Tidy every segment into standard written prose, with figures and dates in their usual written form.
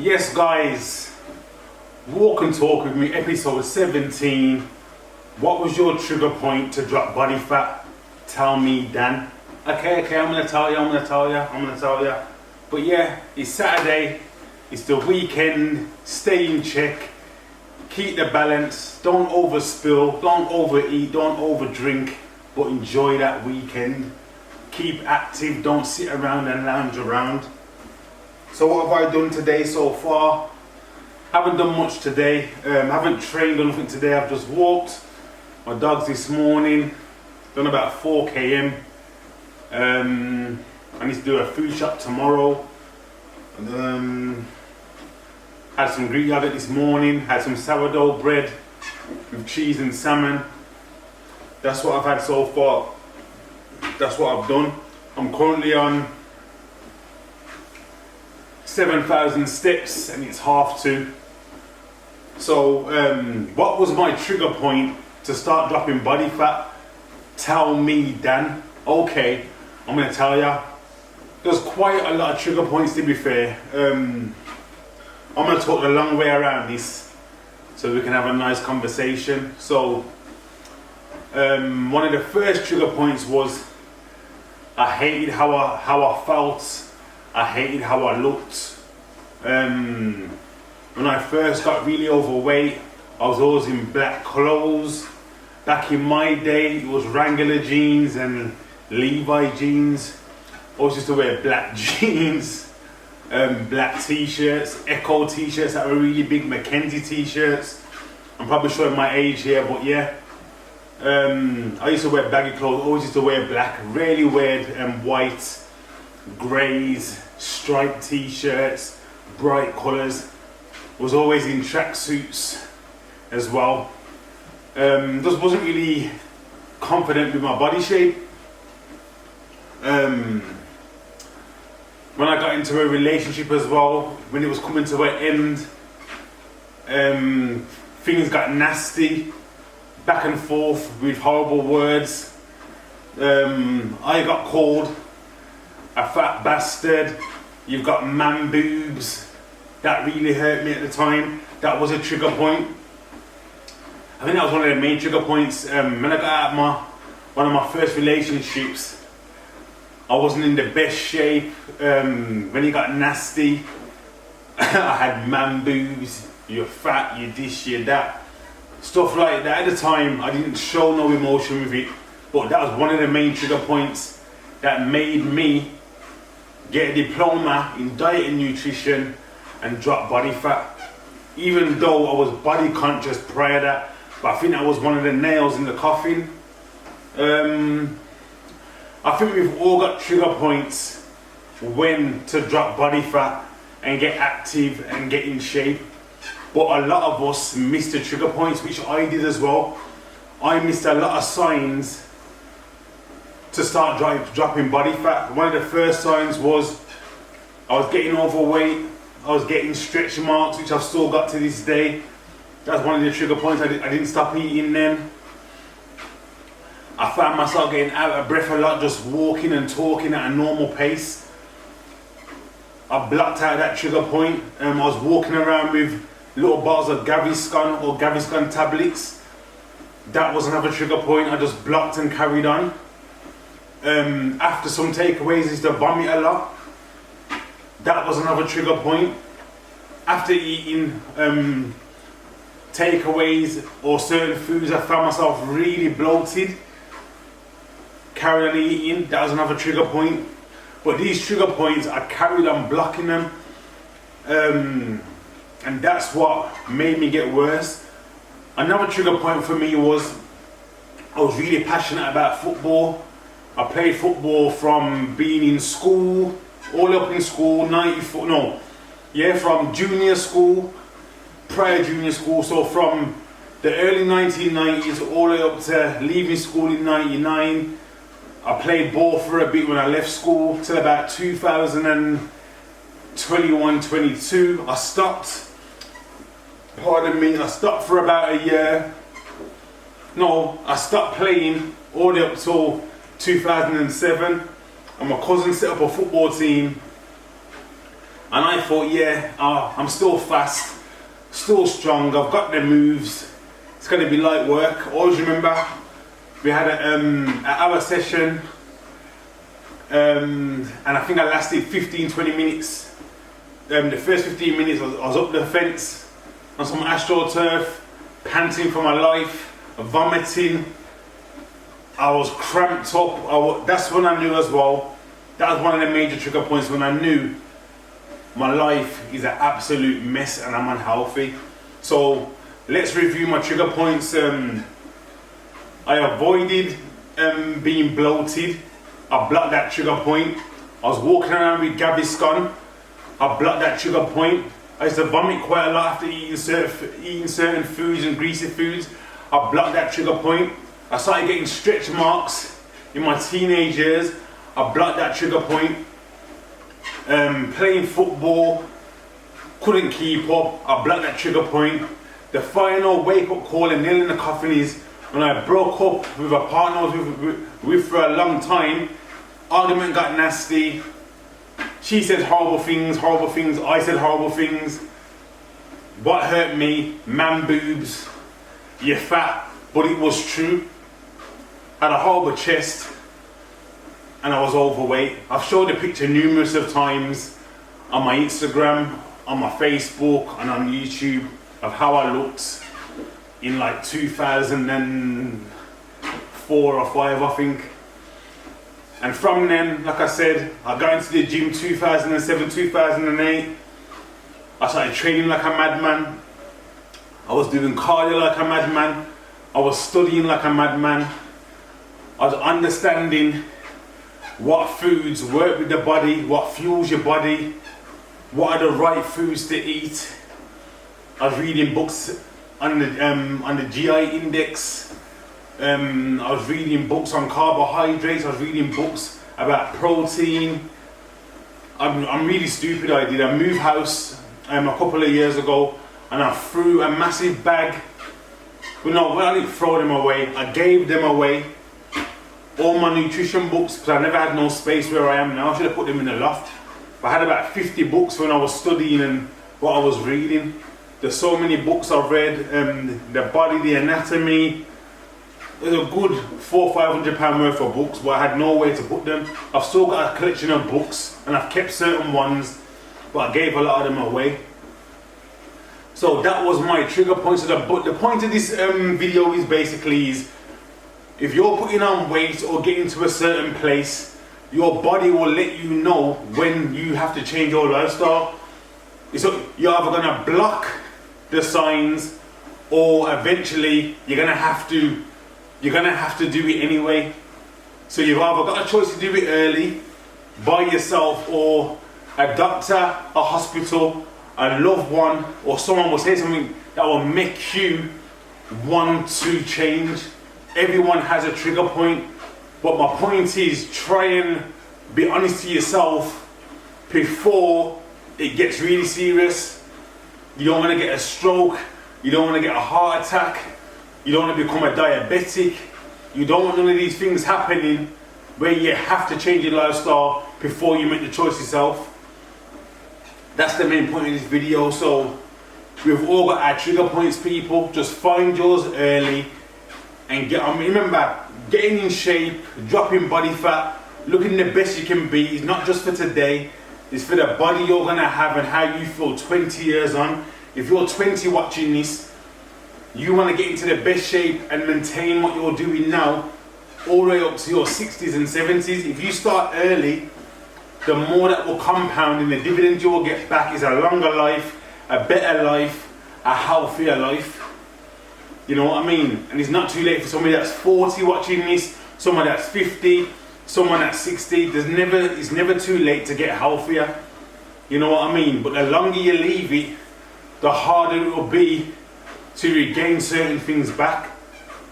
Yes guys, walk and talk with me, episode 17. What was your trigger point to drop body fat? Tell me, Dan. Okay, I'm gonna tell you. But yeah, it's Saturday, it's the weekend, stay in check, keep the balance, don't overspill, don't overeat, don't overdrink, but enjoy that weekend. Keep active, don't sit around and lounge around. So what have I done today so far? Haven't done much today. Haven't trained or nothing today. I've just walked my dogs this morning. Done about 4 km. I need to do a food shop tomorrow. Had some Greek yogurt this morning. Had some sourdough bread with cheese and salmon. That's what I've had so far. That's what I've done. I'm currently on 7,000 steps and it's 2:30. So what was my trigger point to start dropping body fat? Tell me, Dan. Okay, I'm gonna tell ya. There's quite a lot of trigger points, to be fair. I'm gonna talk the long way around this so we can have a nice conversation. So one of the first trigger points was I hated how I felt. I hated how I looked. When I first got really overweight, I was always in black clothes. Back in my day, it was Wrangler jeans and Levi jeans. I always used to wear black jeans, black t-shirts, Echo t-shirts that were really big, Mackenzie t-shirts. I'm probably showing my age here, but yeah. I used to wear baggy clothes, always used to wear black, rarely wear white, greys, striped t-shirts, bright colours. Was always in tracksuits as well. Just wasn't really confident with my body shape. When I got into a relationship as well, when it was coming to an end, things got nasty, back and forth with horrible words. I got called a fat bastard, you've got man boobs. That really hurt me at the time. That was a trigger point. I think that was one of the main trigger points. When I got out of one of my first relationships, I wasn't in the best shape. When it got nasty, I had man boobs, you're fat, you this, you that. Stuff like that. At the time, I didn't show no emotion with it, but that was one of the main trigger points that made me get a diploma in diet and nutrition and drop body fat. Even though I was body conscious prior to that, but I think that was one of the nails in the coffin. I think we've all got trigger points when to drop body fat and get active and get in shape. But a lot of us missed the trigger points, which I did as well. I missed a lot of signs to start dropping body fat. One of the first signs was I was getting overweight, I was getting stretch marks, which I've still got to this day. That's one of the trigger points. I didn't stop eating then. I found myself getting out of breath a lot, just walking and talking at a normal pace. I blocked out that trigger point. I was walking around with little bottles of Gaviscon or Gaviscon tablets. That was another trigger point. I just blocked and carried on. After some takeaways, I used to vomit a lot. That was another trigger point. After eating takeaways or certain foods, I found myself really bloated. Carried on eating, that was another trigger point. But these trigger points, I carried on blocking them. And that's what made me get worse. Another trigger point for me was I was really passionate about football. I played football from being in school, all up in school, from junior school, prior junior school, so from the early 1990s all the way up to leaving school in 99. I played ball for a bit when I left school till about 2021-22. I stopped. I stopped for about a year. No, I stopped playing all the way up till 2007. And my cousin set up a football team And I thought, yeah, I'm still fast, still strong, I've got the moves, it's going to be light work. Always remember, we had an hour session, and I think I lasted 15-20 minutes. The first 15 minutes I was up the fence on some astroturf, panting for my life, vomiting. I was cramped up. That's when I knew as well. That was one of the major trigger points when I knew my life is an absolute mess and I'm unhealthy. So let's review my trigger points. I avoided being bloated. I blocked that trigger point. I was walking around with Gaviscon. I blocked that trigger point. I used to vomit quite a lot after eating certain foods and greasy foods. I blocked that trigger point. I started getting stretch marks in my teenage years. I blocked that trigger point. Playing football, couldn't keep up. I blocked that trigger point. The final wake up call and nail in the coffin is when I broke up with a partner I was with for a long time. Argument got nasty. She said horrible things. I said horrible things. What hurt me? Man boobs. You're fat, but it was true. Had a horrible chest, and I was overweight. I've showed the picture numerous of times on my Instagram, on my Facebook, and on YouTube of how I looked in like 2004 or 5, I think. And from then, like I said, I got into the gym 2007, 2008. I started training like a madman. I was doing cardio like a madman. I was studying like a madman. I was understanding what foods work with the body, what fuels your body, what are the right foods to eat. I was reading books on the GI index. I was reading books on carbohydrates. I was reading books about protein. I'm really stupid. I moved house a couple of years ago, and I threw a massive bag. Well, no, I didn't throw them away. I gave them away. All my nutrition books, because I never had no space where I am now. I should have put them in the loft. But I had about 50 books when I was studying and what I was reading. There's so many books I've read. The body, the anatomy. There's a good £400-500 worth of books, but I had nowhere to put them. I've still got a collection of books, and I've kept certain ones, but I gave a lot of them away. So that was my trigger points. But the point of this video is basically if you're putting on weight or getting to a certain place, your body will let you know when you have to change your lifestyle. So you're either going to block the signs, or eventually you're going to have to do it anyway. So you've either got a choice to do it early by yourself, or a doctor, a hospital, a loved one, or someone will say something that will make you want to change. Everyone has a trigger point, but my point is try and be honest to yourself before it gets really serious. You don't want to get a stroke, you don't want to get a heart attack, you don't want to become a diabetic, you don't want none of these things happening where you have to change your lifestyle before you make the choice yourself. That's the main point of this video. So we've all got our trigger points, people. Just find yours early and get on. Remember, getting in shape, dropping body fat, looking the best you can be is not just for today, it's for the body you're gonna have and how you feel 20 years on. If you're 20 watching this, you want to get into the best shape and maintain what you're doing now all the way up to your 60s and 70s. If you start early, the more that will compound, and the dividend you will get back is a longer life, a better life, a healthier life. You know what I mean? And it's not too late for somebody that's 40 watching this, someone that's 50, someone that's 60. It's never too late to get healthier. You know what I mean? But the longer you leave it, the harder it will be to regain certain things back.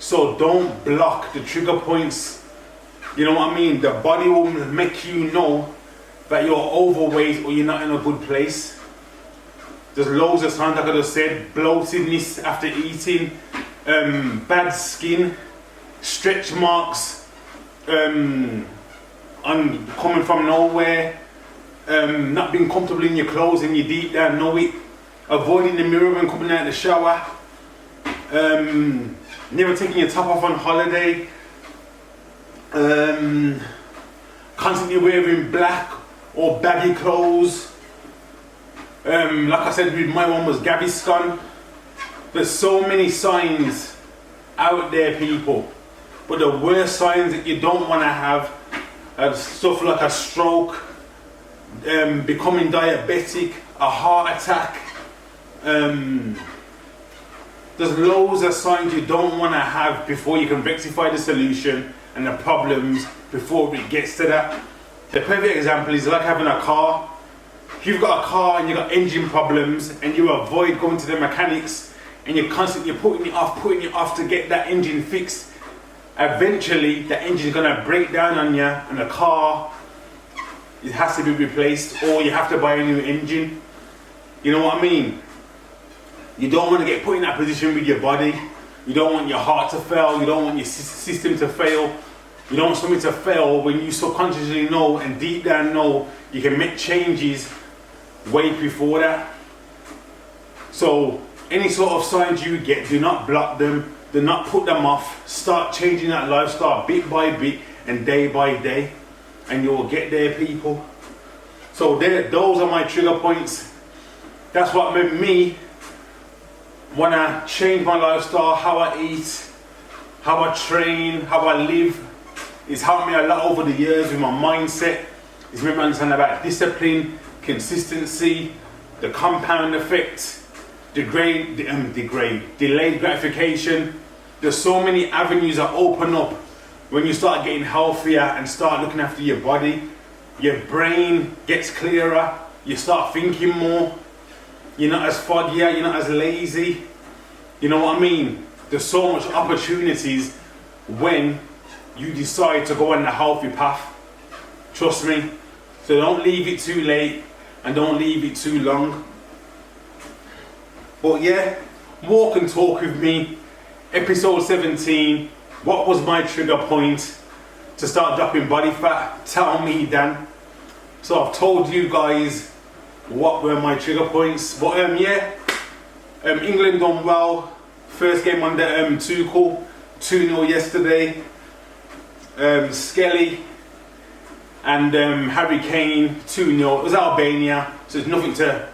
So don't block the trigger points. You know what I mean? The body will make you know that you're overweight or you're not in a good place. There's loads of times, like I just said, bloatedness after eating, bad skin, stretch marks, coming from nowhere, not being comfortable in your clothes and you deep down know it, avoiding the mirror when coming out of the shower, never taking your top off on holiday, constantly wearing black or baggy clothes. Like I said, my one was Gaviscon. There's so many signs out there, people, but the worst signs that you don't want to have are stuff like a stroke, becoming diabetic, a heart attack. There's loads of signs you don't want to have before you can rectify the solution and the problems before it gets to that. The perfect example is like having a car. If you've got a car and you've got engine problems and you avoid going to the mechanics and you're constantly putting it off to get that engine fixed, eventually the engine is going to break down on you and the car, it has to be replaced, or you have to buy a new engine. You know what I mean? You don't want to get put in that position with your body. You don't want your heart to fail. You don't want your system to fail. You don't want something to fail when you subconsciously know and deep down know you can make changes way before that. So any sort of signs you get, do not block them. Do not put them off. Start changing that lifestyle bit by bit and day by day, and you will get there, people. So those are my trigger points. That's what made me want to change my lifestyle, how I eat, how I train, how I live. It's helped me a lot over the years with my mindset. It's made me understand about discipline, consistency, the compound effect, delayed gratification. There's so many avenues that open up when you start getting healthier and start looking after your body. Your brain gets clearer, you start thinking more, you're not as foggy, you're not as lazy. You know what I mean? There's so much opportunities when you decide to go on the healthy path. Trust me. So don't leave it too late and don't leave it too long. But yeah, walk and talk with me. Episode 17. What was my trigger point to start dropping body fat? Tell me, Dan. So I've told you guys what were my trigger points. But England done well. First game under Tuchel, 2-0 yesterday. Skelly and Harry Kane, 2-0. It was Albania, so there's nothing to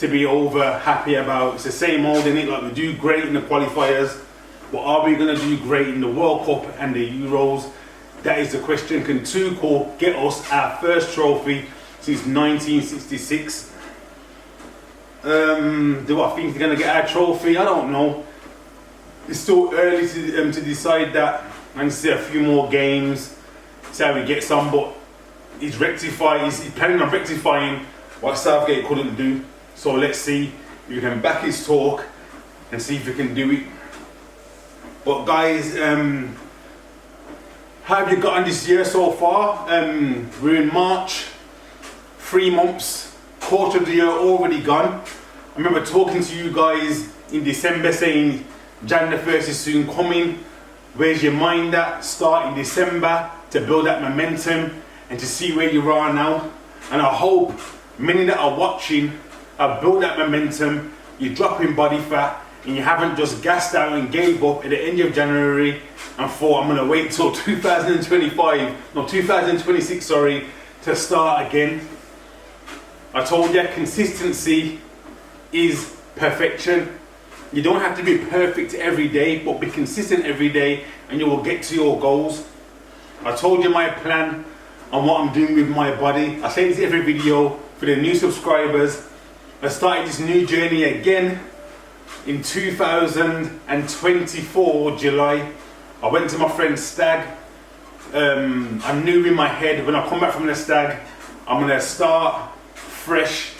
be over happy about. It's the same old, innit? Like, we do great in the qualifiers, but are we going to do great in the World Cup and the Euros? That is the question. Can Tuchel get us our first trophy since 1966? Do I think they're going to get our trophy? I don't know. It's still early to decide that. I need to see a few more games, see how he gets on, but he's planning on rectifying what Southgate couldn't do. So let's see if we can back his talk and see if we can do it. But guys, how have you got on this year so far? We're in March, 3 months, quarter of the year already gone. I remember talking to you guys in December saying Jan the 1st is soon coming. Where's your mind at? Start in December to build that momentum and to see where you are now. And I hope many that are watching have built that momentum. You're dropping body fat and you haven't just gassed out and gave up at the end of January and thought, I'm going to wait till 2026, to start again. I told you, consistency is perfection. You don't have to be perfect every day, but be consistent every day and you will get to your goals. I told you my plan on what I'm doing with my body. I say this every video for the new subscribers. I started this new journey again in 2024 July. I went to my friend's stag. I knew in my head when I come back from the stag, I'm going to start fresh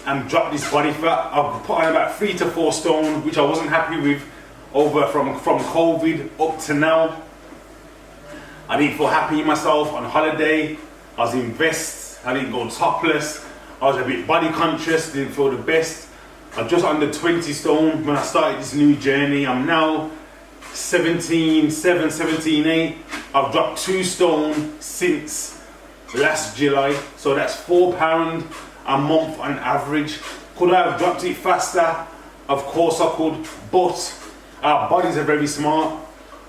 and drop this body fat. I've put on about 3 to 4 stone, which I wasn't happy with from COVID up to now. I didn't feel happy in myself on holiday. I was in vests, I didn't go topless. I was a bit body conscious, didn't feel the best. I'm just under 20 stone when I started this new journey. I'm now 17.8. I've dropped 2 stone since last July, so that's £4 a month on average. Could I have dropped it faster? Of course I could, but our bodies are very smart.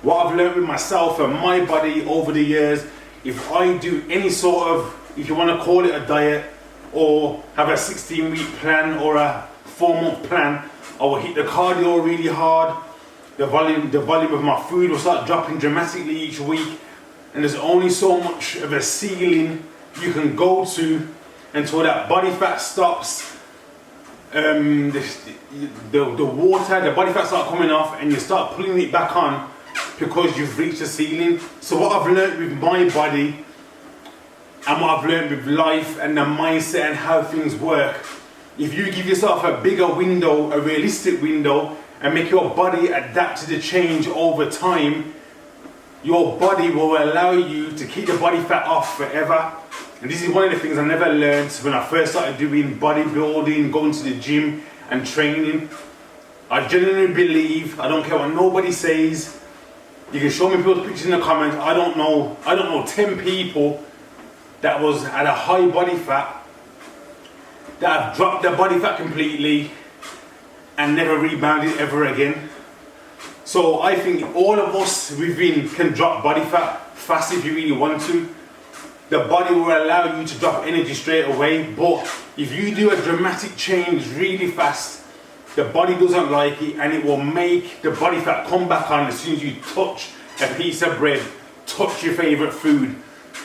What I've learned with myself and my body over the years, if I do any sort of, if you want to call it a diet, or have a 16-week plan or a 4-month plan, I will hit the cardio really hard. The volume of my food will start dropping dramatically each week, and there's only so much of a ceiling you can go to until that body fat stops. The water, the body fat start coming off, and you start pulling it back on because you've reached the ceiling. So what I've learned with my body and what I've learned with life and the mindset and how things work, if you give yourself a bigger window, a realistic window, and make your body adapt to the change over time, your body will allow you to keep the body fat off forever. And this is one of the things I never learned when I first started doing bodybuilding, going to the gym and training. I genuinely believe, I don't care what nobody says, you can show me people's pictures in the comments, I don't know 10 people that had a high body fat, that have dropped their body fat completely and never rebounded ever again. So I think all of us within can drop body fat fast if you really want to. The body will allow you to drop energy straight away, but if you do a dramatic change really fast, the body doesn't like it, and it will make the body fat come back on as soon as you touch a piece of bread, touch your favorite food.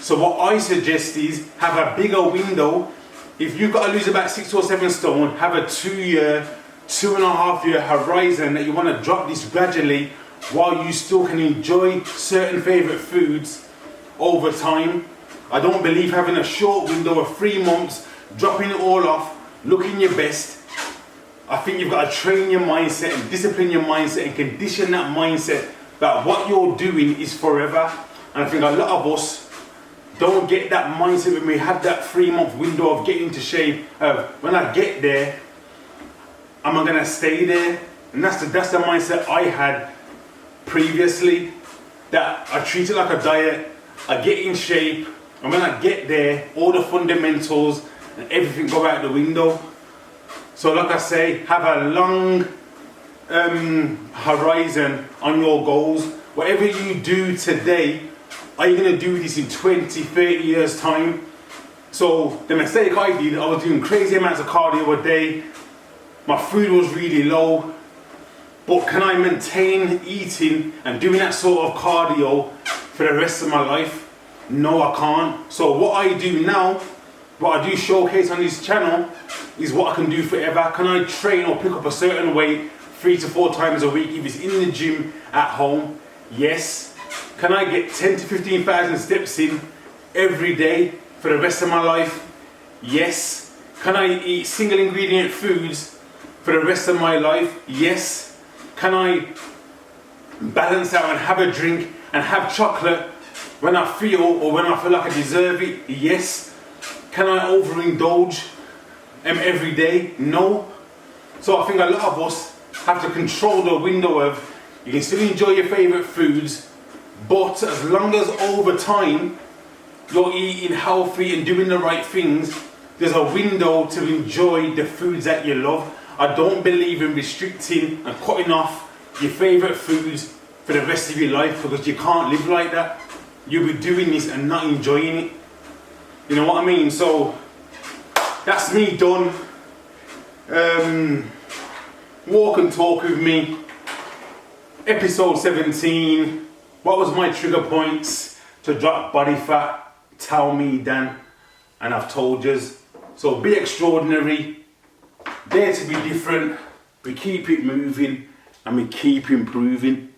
So what I suggest is have a bigger window. If you've got to lose about 6 or 7 stone, have a 2-year, 2.5 year horizon that you want to drop this gradually while you still can enjoy certain favorite foods over time. I don't believe having a short window of 3 months, dropping it all off, looking your best. I think you've got to train your mindset and discipline your mindset and condition that mindset that what you're doing is forever. And I think a lot of us don't get that mindset when we have that 3-month window of getting into shape of, when I get there, am I going to stay there? And that's the mindset I had previously, that I treat it like a diet. I get in shape, and when I get there, all the fundamentals and everything go out the window. So like I say, have a long horizon on your goals. Whatever you do today, are you going to do this in 20, 30 years time? So the mistake I did, I was doing crazy amounts of cardio a day. My food was really low. But can I maintain eating and doing that sort of cardio for the rest of my life? No, I can't. So what I do now, what I do showcase on this channel, is what I can do forever. Can I train or pick up a certain weight 3 to 4 times a week if it's in the gym at home? Yes. Can I get 10 to 15,000 steps in every day for the rest of my life? Yes. Can I eat single ingredient foods for the rest of my life? Yes. Can I balance out and have a drink and have chocolate when I feel or when I feel like I deserve it? Yes. Can I overindulge every day? No. So I think a lot of us have to control the window of, you can still enjoy your favorite foods, but as long as over time you're eating healthy and doing the right things, there's a window to enjoy the foods that you love. I don't believe in restricting and cutting off your favorite foods for the rest of your life, because you can't live like that. You'll be doing this and not enjoying it. You know what I mean? So that's me done. Walk and talk with me. Episode 17. What was my trigger points to drop body fat? Tell me, Dan. And I've told you. So be extraordinary. Dare to be different. We keep it moving and we keep improving.